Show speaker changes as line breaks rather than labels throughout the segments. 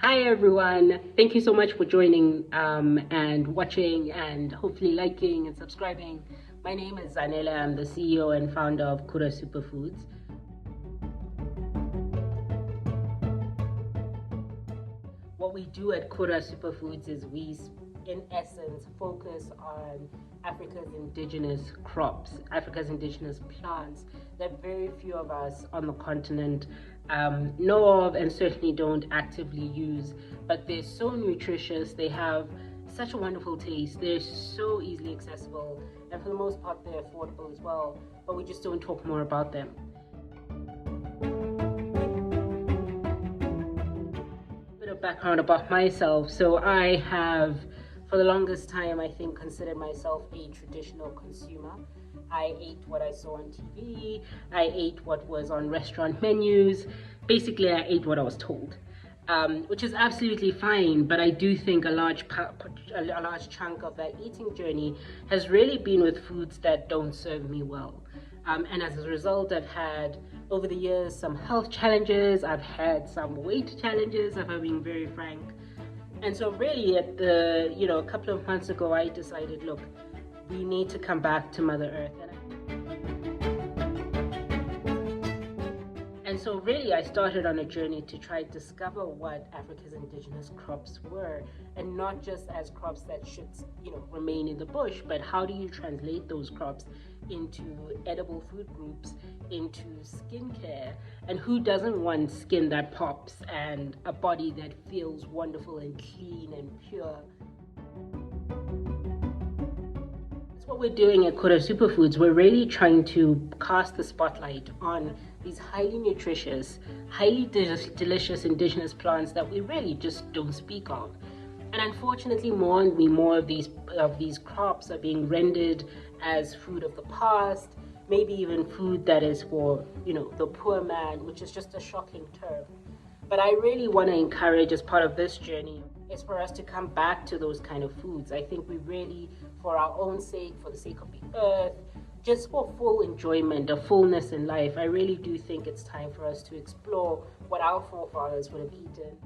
Hi everyone, thank you so much for joining and watching and hopefully liking and subscribing. My name is Zanele. I'm the CEO and founder of Kura Superfoods. What we do at Kura Superfoods is we, in essence, focus on Africa's indigenous crops, Africa's indigenous plants that very few of us on the continent know of and certainly don't actively use. But they're so nutritious, they have such a wonderful taste, they're so easily accessible, and for the most part, they're affordable as well, but we just don't talk more about them. Background about myself. So I have, for the longest time, I think, considered myself a traditional consumer. I ate what I saw on TV. I ate what was on restaurant menus. Basically, I ate what I was told, which is absolutely fine. But I do think a large chunk of that eating journey has really been with foods that don't serve me well. And as a result, I've had, over the years, some health challenges. I've had some weight challenges, if I'm being very frank. And so really at a couple of months ago, I decided, look, we need to come back to Mother Earth. And so really I started on a journey to try to discover what Africa's indigenous crops were, and not just as crops that should, remain in the bush, but how do you translate those crops into edible food groups, into skincare, and who doesn't want skin that pops and a body that feels wonderful and clean and pure? What we're doing at Kura Superfoods, we're really trying to cast the spotlight on these highly nutritious, highly delicious indigenous plants that we really just don't speak of. And unfortunately, more and more of these crops are being rendered as food of the past, maybe even food that is for, the poor man, which is just a shocking term. But I really want to encourage, as part of this journey, is for us to come back to those kind of foods. I think we really, for our own sake, for the sake of the earth, just for full enjoyment, a fullness in life, I really do think it's time for us to explore what our forefathers would have eaten.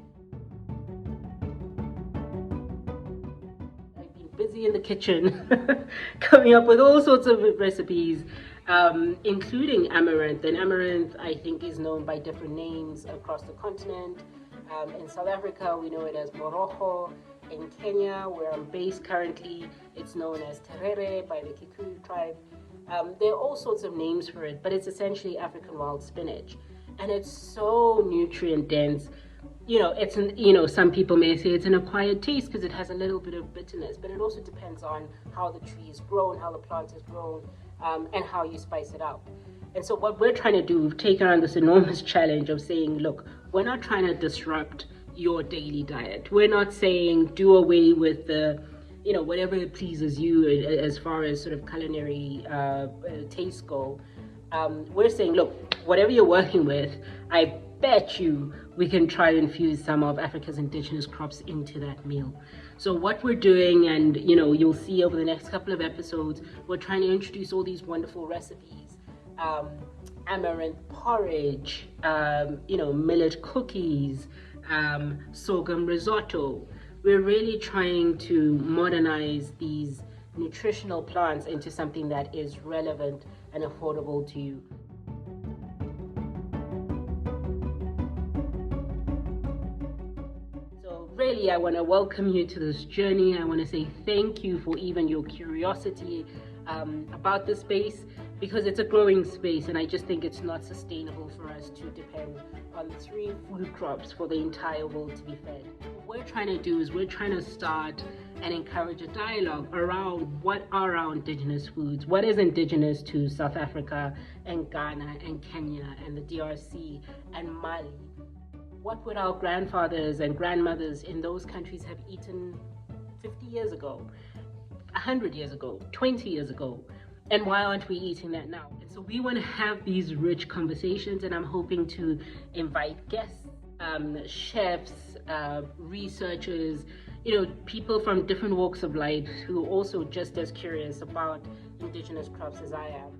I've been busy in the kitchen coming up with all sorts of recipes, including amaranth. And amaranth, I think, is known by different names across the continent. In South Africa, we know it as morojo. In Kenya, where I'm based currently, it's known as terere by the Kikuyu tribe. There are all sorts of names for it, but it's essentially African wild spinach. And it's so nutrient dense. Some people may say it's an acquired taste because it has a little bit of bitterness, but it also depends on how the tree is grown, how the plant is grown, and how you spice it up. And so what we're trying to do, we've taken on this enormous challenge of saying, look, we're not trying to disrupt your daily diet. We're not saying do away with the, whatever pleases you as far as sort of culinary tastes go. We're saying, look, whatever you're working with, I bet you we can try to infuse some of Africa's indigenous crops into that meal. So what we're doing, and you'll see over the next couple of episodes, we're trying to introduce all these wonderful recipes. Amaranth porridge, millet cookies, sorghum risotto. We're really trying to modernize these nutritional plants into something that is relevant and affordable to you. So really, I want to welcome you to this journey. I want to say thank you for even your curiosity about the space, because it's a growing space, and I just think it's not sustainable for us to depend on 3 food crops for the entire world to be fed. What we're trying to do is we're trying to start and encourage a dialogue around what are our indigenous foods, what is indigenous to South Africa and Ghana and Kenya and the DRC and Mali. What would our grandfathers and grandmothers in those countries have eaten 50 years ago, 100 years ago, 20 years ago? And why aren't we eating that now? And so we want to have these rich conversations, and I'm hoping to invite guests, chefs, researchers, people from different walks of life who are also just as curious about indigenous crops as I am.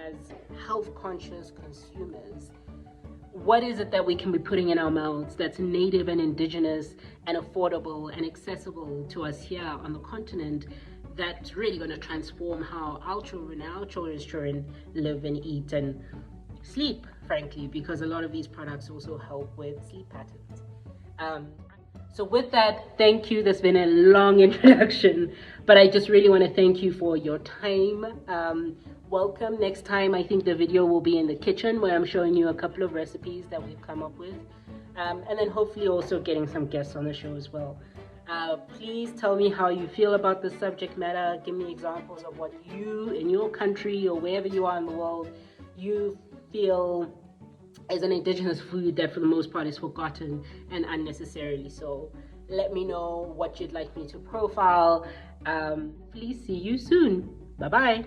As health conscious consumers, what is it that we can be putting in our mouths that's native and indigenous and affordable and accessible to us here on the continent, that's really going to transform how our children and our children's children live and eat and sleep, frankly, because a lot of these products also help with sleep patterns. So with that, thank you. That's been a long introduction, but I just really want to thank you for your time. Welcome. Next time, I think the video will be in the kitchen where I'm showing you a couple of recipes that we've come up with, and then hopefully also getting some guests on the show as well. Please tell me how you feel about the subject matter. Give me examples of what you in your country or wherever you are in the world you feel is an indigenous food that for the most part is forgotten and unnecessarily so. Let me know what you'd like me to profile. Please see you soon. Bye bye.